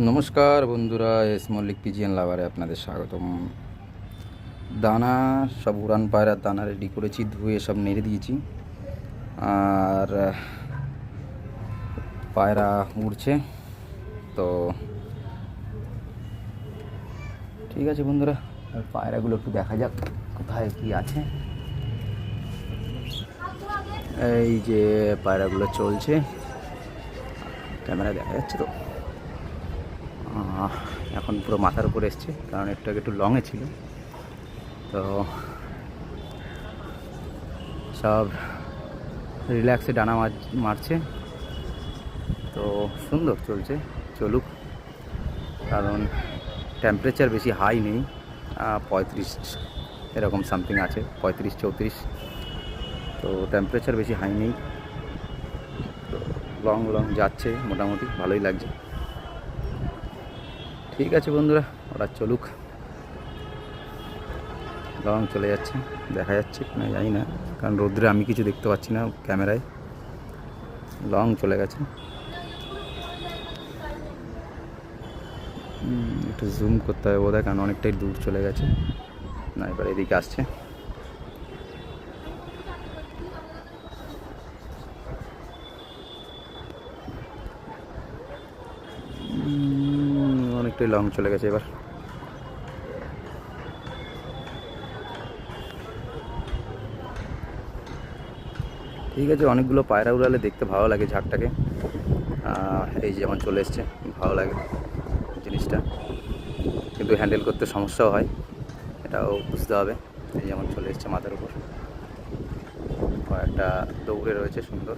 নমস্কার বন্ধুরা, এস মল্লিক পিজিএন লাভারে আপনাদের স্বাগতম। দানা সব উড়ান পায়রার দানা রেডি করেছি, ধুয়ে সব নেড়ে দিয়েছি। আর পায়রা উড়ছে, তো ঠিক আছে বন্ধুরা, পায়রাগুলো একটু দেখা যাক কোথায় কি আছে। এই যে পায়রাগুলো চলছে, ক্যামেরা দেখা যাচ্ছে তো। এখন পুরো মাথার উপরে এসছে, কারণ একটু লংয়ে ছিল, তো সব রিল্যাক্সে ডানা মারছে। তো সুন্দর চলছে, চলুক, কারণ টেম্পারেচার বেশি হাই নেই, 35 এরকম সামথিং আছে, 35-34। তো টেম্পারেচার বেশি হাই নেই, তো লং যাচ্ছে, মোটামুটি ভালোই লাগছে। ঠিক আছে বন্ধুরা, ওরা চলুক। লং চলে যাচ্ছে, দেখা যাচ্ছে না জানি না, কারণ রোদ্রে আমি কিছু দেখতে পাচ্ছি না ক্যামেরায়। লং চলে গেছে, একটু জুম করতে হবে বোধহয়, কারণ অনেকটাই দূর চলে গেছে। না, এবার এদিকে আসছে। অনেকটাই লং চলে গেছে এবার। ঠিক আছে, অনেকগুলো পায়রা উড়ালে দেখতে ভালো লাগে ঝাঁকটাকে। এই যেমন চলে এসছে, ভালো লাগে জিনিসটা, কিন্তু হ্যান্ডেল করতে সমস্যাও হয়, এটাও বুঝতে হবে। এই যেমন চলে এসছে মাথার উপর, একটা দৌড়ে রয়েছে সুন্দর।